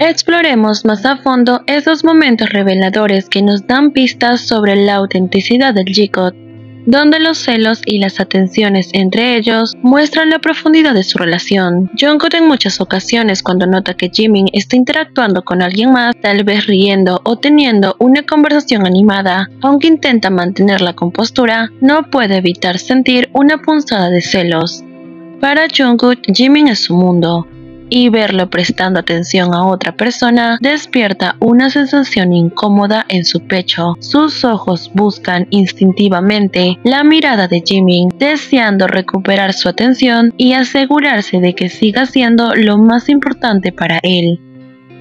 Exploremos más a fondo esos momentos reveladores que nos dan pistas sobre la autenticidad del G-Code, donde los celos y las atenciones entre ellos muestran la profundidad de su relación. Jungkook en muchas ocasiones, cuando nota que Jimin está interactuando con alguien más, tal vez riendo o teniendo una conversación animada, aunque intenta mantener la compostura, no puede evitar sentir una punzada de celos. Para Jungkook, Jimin es su mundo, y verlo prestando atención a otra persona despierta una sensación incómoda en su pecho. Sus ojos buscan instintivamente la mirada de Jimin, deseando recuperar su atención y asegurarse de que siga siendo lo más importante para él.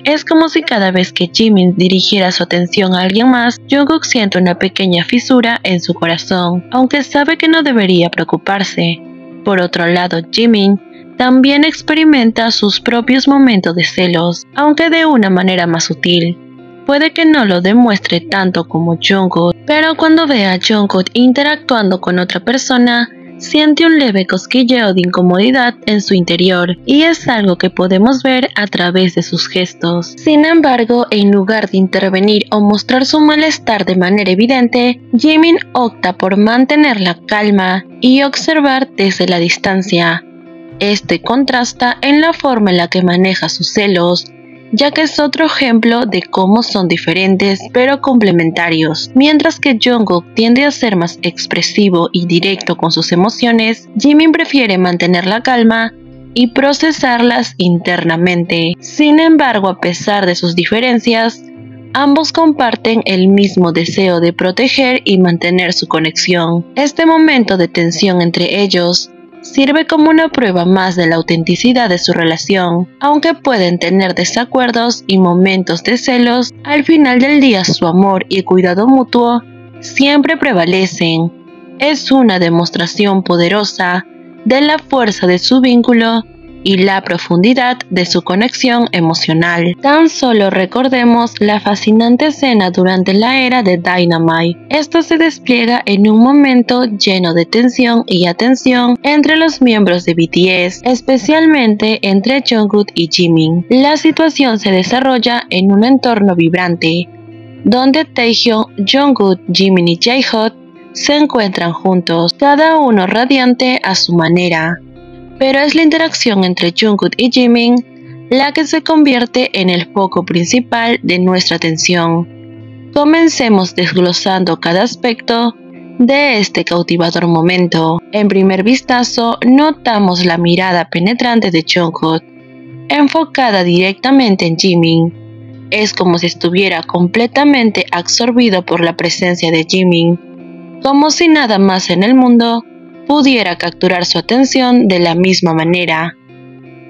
Es como si cada vez que Jimin dirigiera su atención a alguien más, Jungkook siente una pequeña fisura en su corazón, aunque sabe que no debería preocuparse. Por otro lado, Jimin también experimenta sus propios momentos de celos, aunque de una manera más sutil. Puede que no lo demuestre tanto como Jungkook, pero cuando ve a Jungkook interactuando con otra persona, siente un leve cosquilleo de incomodidad en su interior, y es algo que podemos ver a través de sus gestos. Sin embargo, en lugar de intervenir o mostrar su malestar de manera evidente, Jimin opta por mantener la calma y observar desde la distancia. Este contrasta en la forma en la que maneja sus celos, ya que es otro ejemplo de cómo son diferentes pero complementarios. Mientras que Jungkook tiende a ser más expresivo y directo con sus emociones, Jimin prefiere mantener la calma y procesarlas internamente. Sin embargo, a pesar de sus diferencias, ambos comparten el mismo deseo de proteger y mantener su conexión. Este momento de tensión entre ellos sirve como una prueba más de la autenticidad de su relación. Aunque pueden tener desacuerdos y momentos de celos, al final del día su amor y cuidado mutuo siempre prevalecen. Es una demostración poderosa de la fuerza de su vínculo y la profundidad de su conexión emocional. Tan solo recordemos la fascinante escena durante la era de Dynamite. Esto se despliega en un momento lleno de tensión y atención entre los miembros de BTS, especialmente entre Jungkook y Jimin. La situación se desarrolla en un entorno vibrante, donde Taehyung, Jungkook, Jimin y J-Hope se encuentran juntos, cada uno radiante a su manera. Pero es la interacción entre Jungkook y Jimin la que se convierte en el foco principal de nuestra atención. Comencemos desglosando cada aspecto de este cautivador momento. En primer vistazo, notamos la mirada penetrante de Jungkook, enfocada directamente en Jimin. Es como si estuviera completamente absorbido por la presencia de Jimin, como si nada más en el mundo pudiera capturar su atención de la misma manera.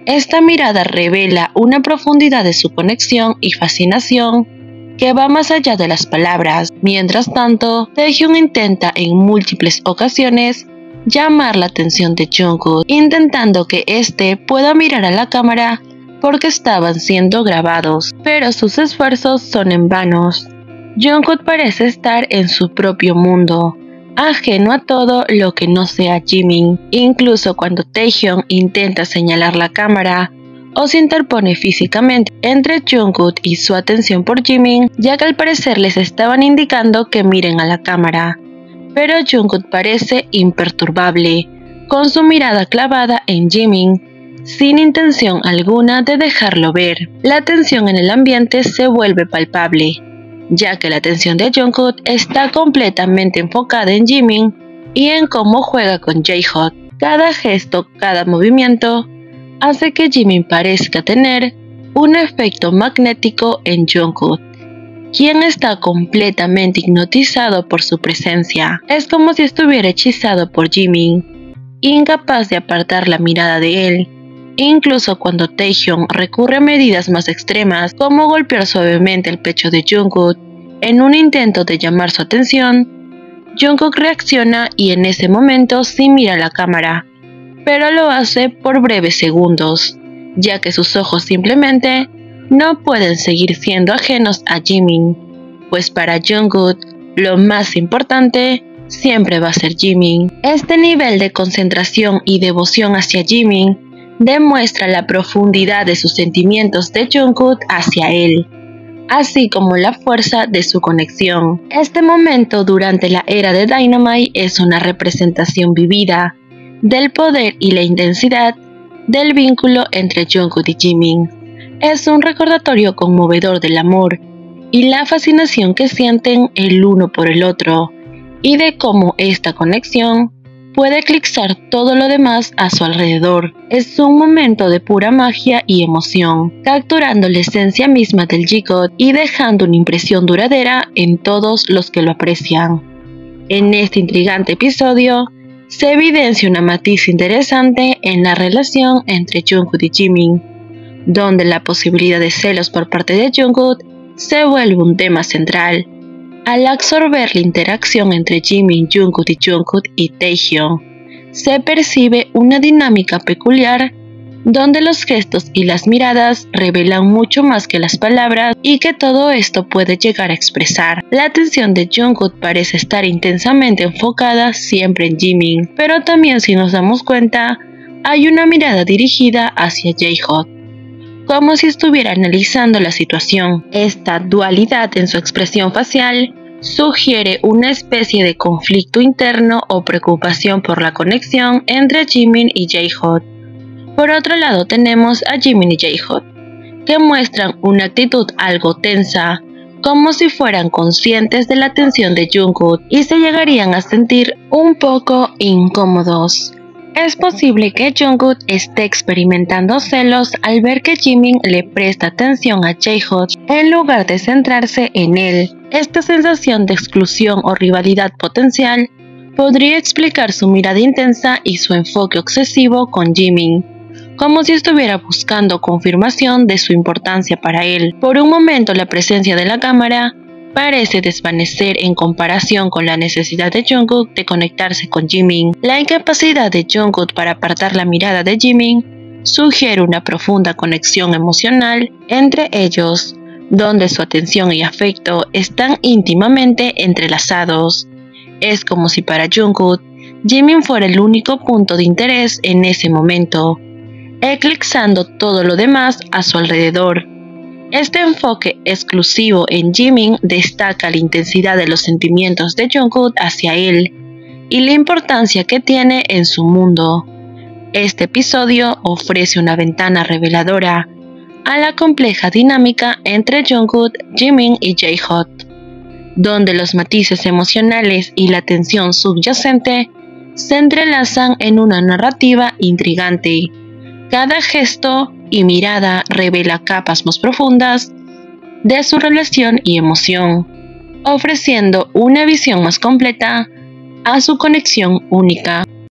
Esta mirada revela una profundidad de su conexión y fascinación que va más allá de las palabras. Mientras tanto, Taehyung intenta en múltiples ocasiones llamar la atención de Jungkook, intentando que éste pueda mirar a la cámara porque estaban siendo grabados, pero sus esfuerzos son en vanos. Jungkook parece estar en su propio mundo, ajeno a todo lo que no sea Jimin. Incluso cuando Taehyung intenta señalar la cámara o se interpone físicamente entre Jungkook y su atención por Jimin, ya que al parecer les estaban indicando que miren a la cámara. Pero Jungkook parece imperturbable, con su mirada clavada en Jimin, sin intención alguna de dejarlo ver. La tensión en el ambiente se vuelve palpable, ya que la atención de Jungkook está completamente enfocada en Jimin y en cómo juega con J-Hope. Cada gesto, cada movimiento hace que Jimin parezca tener un efecto magnético en Jungkook, quien está completamente hipnotizado por su presencia. Es como si estuviera hechizado por Jimin, incapaz de apartar la mirada de él. Incluso cuando Taehyung recurre a medidas más extremas, como golpear suavemente el pecho de Jungkook en un intento de llamar su atención, Jungkook reacciona y en ese momento sí mira a la cámara, pero lo hace por breves segundos, ya que sus ojos simplemente no pueden seguir siendo ajenos a Jimin, pues para Jungkook lo más importante siempre va a ser Jimin. Este nivel de concentración y devoción hacia Jimin demuestra la profundidad de sus sentimientos de Jungkook hacia él, así como la fuerza de su conexión. Este momento durante la era de Dynamite es una representación vivida del poder y la intensidad del vínculo entre Jungkook y Jimin. Es un recordatorio conmovedor del amor y la fascinación que sienten el uno por el otro, y de cómo esta conexión puede eclipsar todo lo demás a su alrededor. Es un momento de pura magia y emoción, capturando la esencia misma del G-God y dejando una impresión duradera en todos los que lo aprecian. En este intrigante episodio, se evidencia una matiz interesante en la relación entre Jungkook y Jimin, donde la posibilidad de celos por parte de Jungkook se vuelve un tema central, al absorber la interacción entre Jimin, Jungkook y Taehyung. Se percibe una dinámica peculiar donde los gestos y las miradas revelan mucho más que las palabras, y que todo esto puede llegar a expresar. La atención de Jungkook parece estar intensamente enfocada siempre en Jimin, pero también, si nos damos cuenta, hay una mirada dirigida hacia J-Hope, como si estuviera analizando la situación. Esta dualidad en su expresión facial sugiere una especie de conflicto interno o preocupación por la conexión entre Jimin y J-Hope. Por otro lado, tenemos a Jimin y J-Hope, que muestran una actitud algo tensa, como si fueran conscientes de la tensión de Jungkook y se llegarían a sentir un poco incómodos. Es posible que Jungkook esté experimentando celos al ver que Jimin le presta atención a J-Hope en lugar de centrarse en él. Esta sensación de exclusión o rivalidad potencial podría explicar su mirada intensa y su enfoque obsesivo con Jimin, como si estuviera buscando confirmación de su importancia para él. Por un momento, la presencia de la cámara parece desvanecer en comparación con la necesidad de Jungkook de conectarse con Jimin. La incapacidad de Jungkook para apartar la mirada de Jimin sugiere una profunda conexión emocional entre ellos, donde su atención y afecto están íntimamente entrelazados. Es como si para Jungkook, Jimin fuera el único punto de interés en ese momento, eclipsando todo lo demás a su alrededor. Este enfoque exclusivo en Jimin destaca la intensidad de los sentimientos de Jungkook hacia él y la importancia que tiene en su mundo. Este episodio ofrece una ventana reveladora a la compleja dinámica entre Jungkook, Jimin y J-Hope, donde los matices emocionales y la tensión subyacente se entrelazan en una narrativa intrigante. Cada gesto y mirada revela capas más profundas de su relación y emoción, ofreciendo una visión más completa a su conexión única.